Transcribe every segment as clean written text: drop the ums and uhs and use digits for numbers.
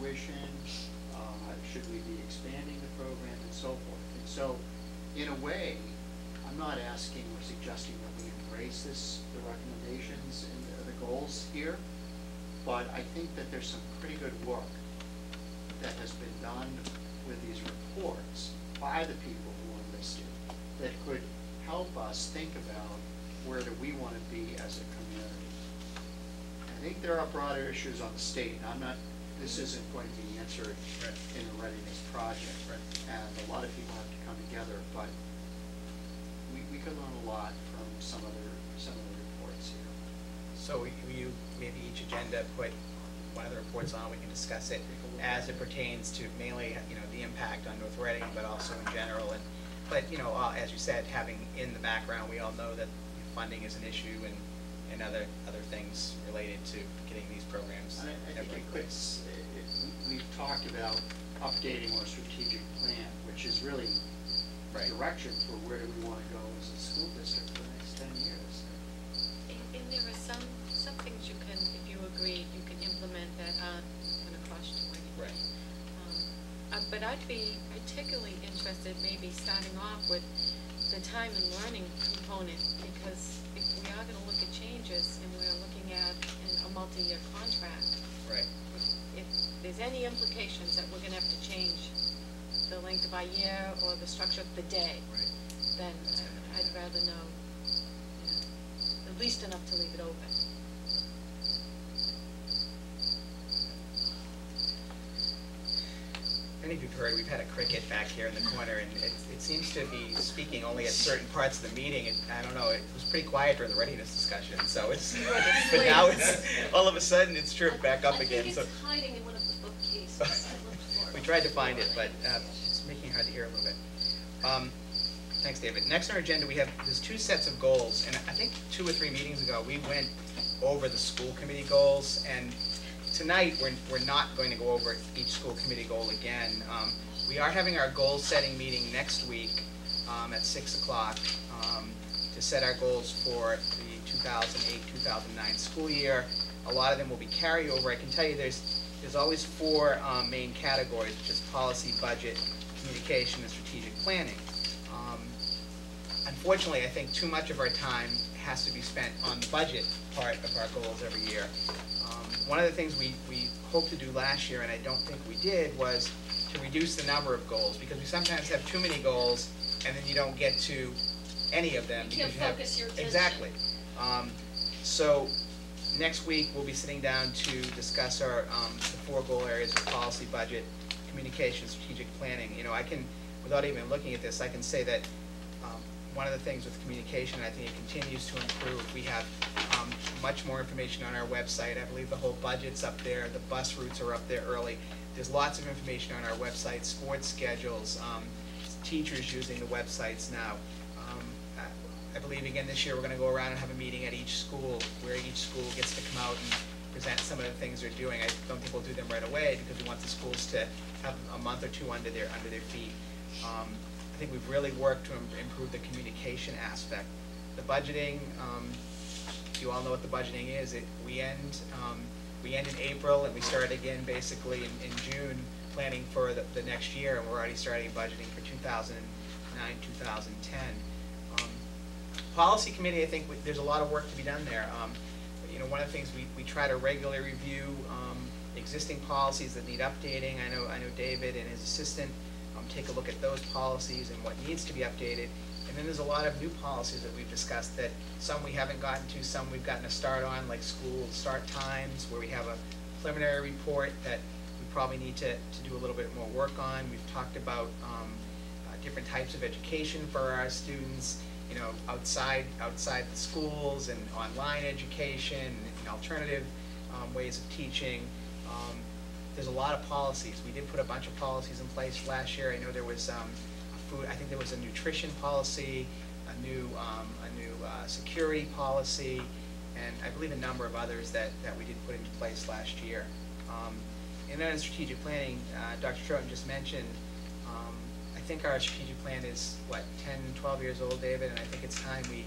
tuition? Should we be expanding the program and so forth? And so, in a way, I'm not asking or suggesting that we embrace the recommendations and the goals here, but I think that there's some pretty good work that has been done with these reports by the people who are listed that could help us think about where do we want to be as a community. I think there are broader issues on the state, and I'm not, this isn't going to be answered in a readiness project, and a lot of people have to come together, but we could learn a lot from some of the reports here. So you maybe each agenda put one of the reports on, we can discuss it as it pertains to mainly, the impact on North Reading, but also in general. But as you said, having in the background, we all know that funding is an issue and other things related to getting these programs. I think we've talked about updating our strategic plan, which is really direction for where do we want to go as a school district for the next 10 years. And there are some things you can, if you agree, you can implement that aren't going to cost you anything. Right. But I'd be particularly interested maybe starting off with the time and learning component, because if we are going to look at changes and we're looking at a multi-year contract, right. If there's any implications that we're going to have to change the length of our year or the structure of the day, right. then I'd rather know at least enough to leave it open. Many of you've heard we've had a cricket back here in the corner, and it seems to be speaking only at certain parts of the meeting. And I don't know, it was pretty quiet during the readiness discussion, so it's. But now it's all of a sudden it's chirped back up again. I think it's so hiding in one of the bookcases. we tried to find it, but it's making it hard to hear a little bit. Thanks, David. Next on our agenda, there's two sets of goals, and I think 2 or 3 meetings ago we went over the school committee goals, and tonight we're not going to go over each school committee goal again. We are having our goal setting meeting next week at 6 o'clock to set our goals for the 2008-2009 school year. A lot of them will be carryover. I can tell you there's always 4 main categories, which is policy, budget, communication, and strategic planning. Unfortunately, I think too much of our time has to be spent on the budget part of our goals every year. One of the things we hoped to do last year, and I don't think we did, was to reduce the number of goals, because we sometimes have too many goals and then you don't get to any of them. You can't focus your attention. Exactly. So next week we'll be sitting down to discuss our the 4 goal areas of policy, budget, communication, strategic planning. I can, without even looking at this, I can say that one of the things with communication, I think it continues to improve. We have much more information on our website. I believe the whole budget's up there. The bus routes are up there early. There's lots of information on our website, sports schedules, teachers using the websites now. I believe again this year we're going to go around and have a meeting at each school where each school gets to come out and present some of the things they're doing. I don't think we'll do them right away because we want the schools to have a month or 2 under their feet. I think we've really worked to improve the communication aspect. The budgeting, you all know what the budgeting is. We end in April and we start again basically in June planning for the next year, and we're already starting budgeting for 2009, 2010. Policy committee, I think there's a lot of work to be done there. One of the things we try to regularly review existing policies that need updating. I know David and his assistant take a look at those policies and what needs to be updated. And then there's a lot of new policies that we've discussed that some we haven't gotten to, some we've gotten a start on, like school start times, where we have a preliminary report that we probably need to do a little bit more work on. We've talked about different types of education for our students, outside the schools, and online education and alternative ways of teaching. There's a lot of policies. We did put a bunch of policies in place last year. I know there was food. I think there was a nutrition policy, a new security policy, and I believe a number of others that we did put into place last year. And then in strategic planning, Dr. Troughton just mentioned. I think our strategic plan is what, 10, 12 years old, David, and I think it's time we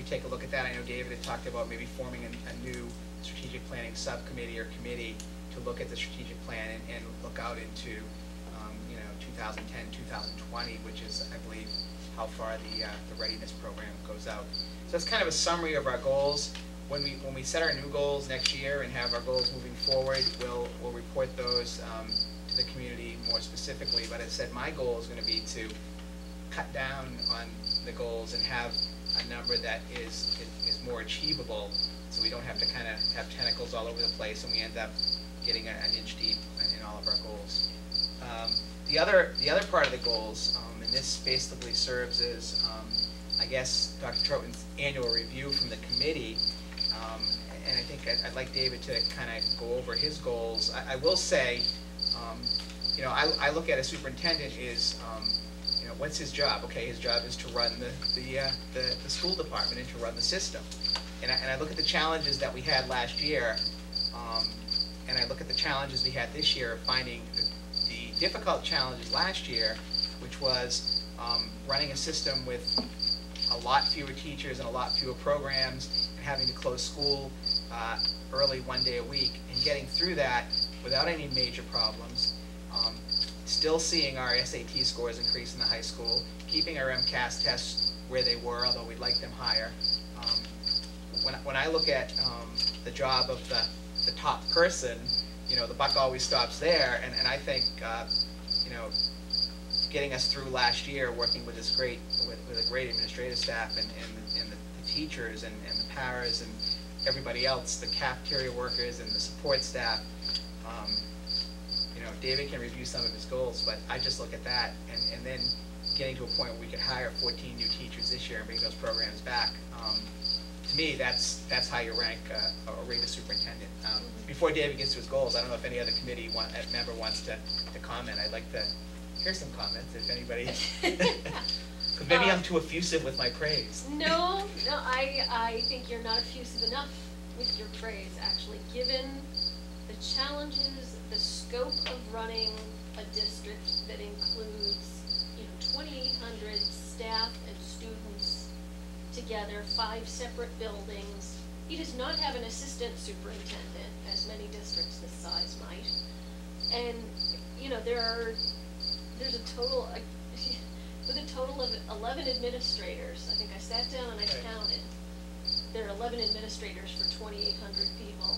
take a look at that. I know David had talked about maybe forming a new strategic planning subcommittee or committee to to look at the strategic plan and look out into, 2010, 2020, which is, I believe, how far the readiness program goes out. So that's kind of a summary of our goals. When we set our new goals next year and have our goals moving forward, we'll report those to the community more specifically. But as I said, my goal is going to be to cut down on the goals and have a number that is more achievable, so we don't have to kind of have tentacles all over the place and we end up getting an inch deep in all of our goals. The other part of the goals, and this basically serves as, I guess, Dr. Troutman's annual review from the committee, and I think I'd like David to kind of go over his goals. I will say, I look at a superintendent is, what's his job? Okay, his job is to run the school department and to run the system. And I look at the challenges that we had last year, and I look at the challenges we had this year, finding the difficult challenges last year, which was running a system with a lot fewer teachers and a lot fewer programs, and having to close school early 1 day a week, and getting through that without any major problems. Still seeing our SAT scores increase in the high school, keeping our MCAS tests where they were, although we'd like them higher. When I look at the job of the top person, the buck always stops there, and I think, getting us through last year, working with this with a great administrative staff and the teachers and the paras and everybody else, the cafeteria workers and the support staff. David can review some of his goals, but I just look at that, and then getting to a point where we could hire 14 new teachers this year and bring those programs back. To me, that's how you rank or rate a superintendent. Before David gets to his goals, I don't know if any other committee member wants to comment. I'd like to hear some comments, if anybody. Because maybe I'm too effusive with my praise. No, I think you're not effusive enough with your praise, actually. Given the challenges, the scope of running a district that includes, 2,800 staff and students together, 5 separate buildings. He does not have an assistant superintendent, as many districts this size might. And, there's a total, with a total of 11 administrators. I think I sat down and I counted. There are 11 administrators for 2,800 people.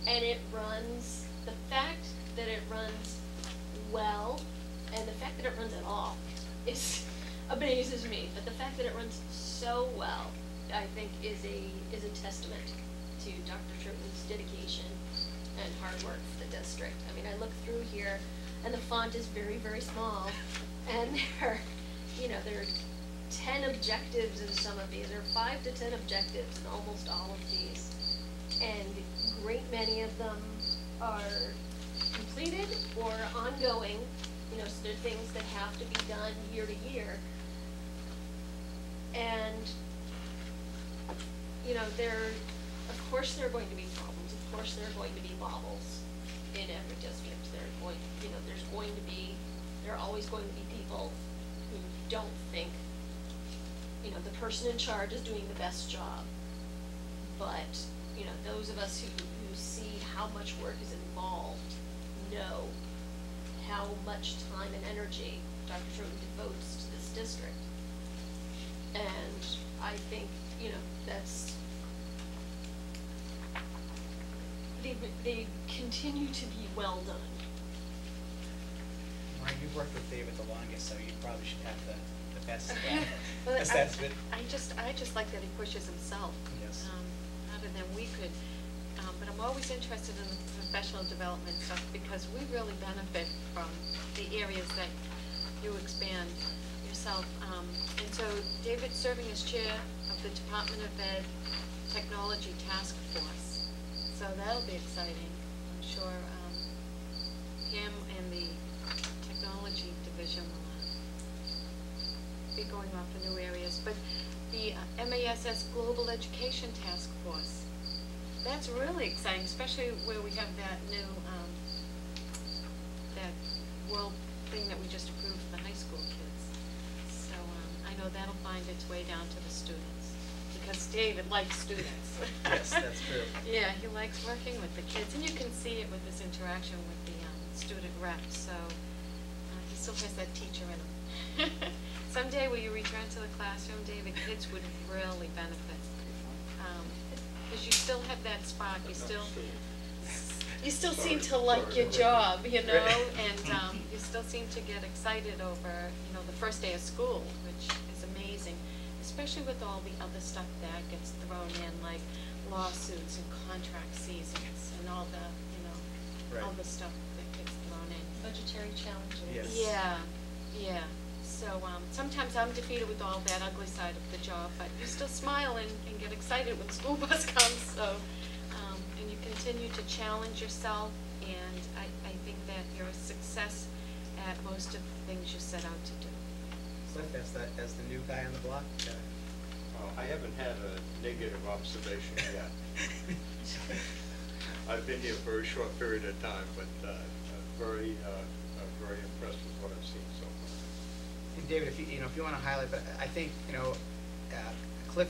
And it runs, the fact that it runs well, and the fact that it runs at all, amazes me. But the fact that it runs so well, I think, is a testament to Dr. Troutman's dedication and hard work for the district. I mean, I look through here, and the font is very, very small, and there are 10 objectives in some of these, or 5 to 10 objectives in almost all of these, and a great many of them are completed or ongoing. So there are things that have to be done year to year. And, of course there are going to be problems. Of course there are going to be bobbles in every district. There are always going to be people who don't think, the person in charge is doing the best job. But, those of us who see how much work is involved know how much time and energy Dr. Troutman devotes to this district. And I think, that's, they continue to be well done. Maureen, you've worked with David the longest, so you probably should have the best Well, assessment. I just like that he pushes himself. Yes. Other than we could. But I'm always interested in the professional development stuff because we really benefit from the areas that you expand yourself. And so David's serving as chair of the Department of Ed Technology Task Force. So that'll be exciting. I'm sure him and the technology division will be going off in new areas. But the MASS Global Education Task Force, that's really exciting, especially where we have that new, that world thing that we just approved for the high school kids. So I know that'll find its way down to the students, to because David likes students. Yes, that's true. Yeah, he likes working with the kids, and you can see it with his interaction with the student reps, so he still has that teacher in him. Someday when you return to the classroom, David, kids would really benefit. Because you still have that spark, you still seem to like your job, you know, and you still seem to get excited over, you know, the first day of school, which is amazing, especially with all the other stuff that gets thrown in, like lawsuits and contract seasons and all the, you know, all the stuff that gets thrown in. Budgetary challenges. Yes. Yeah. So sometimes I'm defeated with all that ugly side of the job, but you still smile and get excited when the school bus comes. So, and you continue to challenge yourself, and I think that you're a success at most of the things you set out to do. Cliff, as the new guy on the block. I haven't had a negative observation yet. I've been here for a short period of time, but very impressed with what I've seen so far. And David, if you want to highlight, but I think Cliff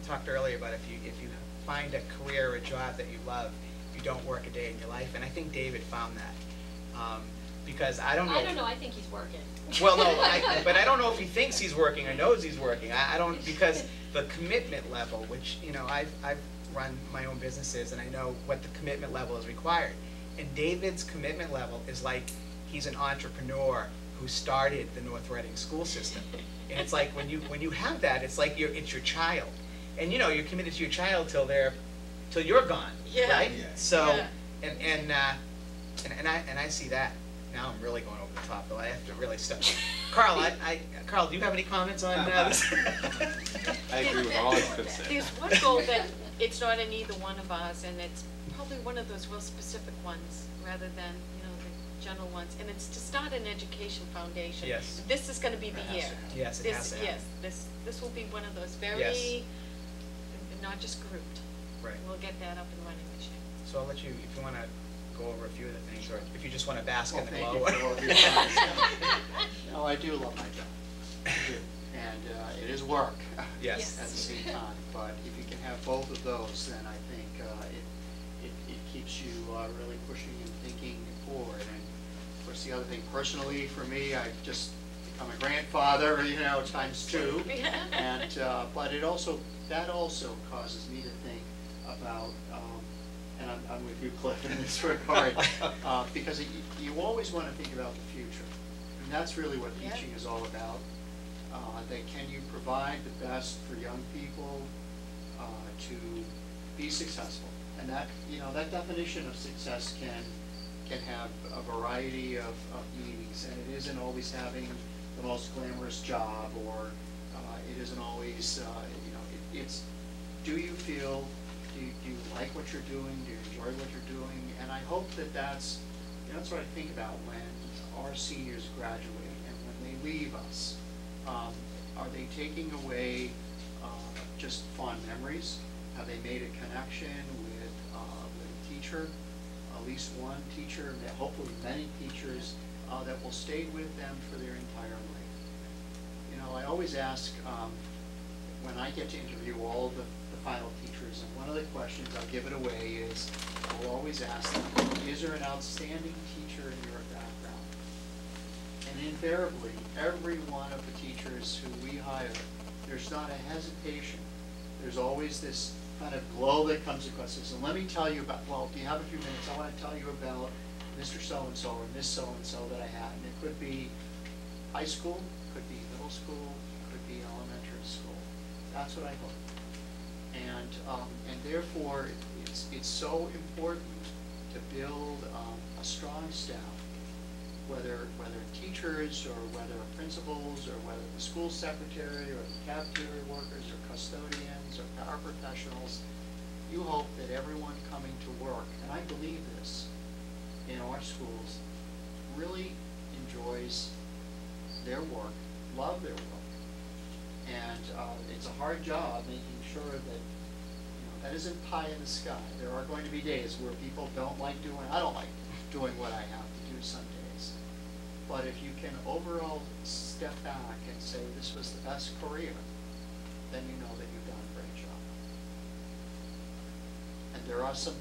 talked earlier about if you find a career or a job that you love, you don't work a day in your life, and I think David found that because I don't know. I don't know. I think he's working. Well, no, but I don't know if he thinks he's working or knows he's working. I don't, because the commitment level, which I've run my own businesses, and I know what the commitment level is required. And David's commitment level is like he's an entrepreneur who started the North Reading school system. And it's like when you have that, it's like it's your child, and you're committed to your child till you're gone, Yeah. right? Yeah. So Yeah. and I see that. Now I'm really going over the top, though. I have to really stop. Carl, Carl, do you have any comments on this? I agree with all that's been said. There's one goal that it's not in either one of ours, and it's probably one of those real specific ones rather than, the general ones, and it's to start an education foundation. Yes. This is gonna be the year. Yes, it has to happen. Yes, this will be one of those very, Yes. not just grouped. Right. We'll get that up and running this year. So I'll let you, if you want to go over a few of the things, or if you just want to bask in the Thank glow. you for all of your comments. No, I do love my job. I do. And it is work. Yes. At the same time, but if you can have both of those, then I think it keeps you really pushing and thinking forward. And of course, the other thing, personally, for me, I've just become a grandfather, times two. And but that also causes me to think about, and I'm with you, Cliff, in this regard, because you always want to think about the future. And that's really what Yeah. teaching is all about. That can you provide the best for young people to be successful? And that, that definition of success can have a variety of meanings, and it isn't always having the most glamorous job, or it isn't always, it's, do you feel, do you like what you're doing, do you enjoy what you're doing? And I hope that's what I think about when our seniors graduate and when they leave us. Are they taking away just fond memories? Have they made a connection with a teacher, at least one teacher, and hopefully many teachers that will stay with them for their entire life? I always ask when I get to interview all the final teachers, and one of the questions, I'll give it away, is I'll always ask them, is there an outstanding teacher in your background? And invariably, every one of the teachers who we hire, there's not a hesitation. There's always this kind of glow that comes across us. And let me tell you about, well, do you have a few minutes? I want to tell you about Mr. So-and-so or Miss So-and-so that I had. And it could be high school, could be middle school, could be elementary school. That's what I hope. And therefore, it's so important to build a strong staff, whether teachers or whether principals or whether the school secretary or the cafeteria workers or custodians or paraprofessionals. You hope that everyone coming to work, and I believe this in our schools, really enjoys their work, love their work. And it's a hard job making sure that that isn't pie in the sky. There are going to be days where people don't like I don't like doing what I have to do some days. But if you can overall step back and say this was the best career, then you know that you've done there are some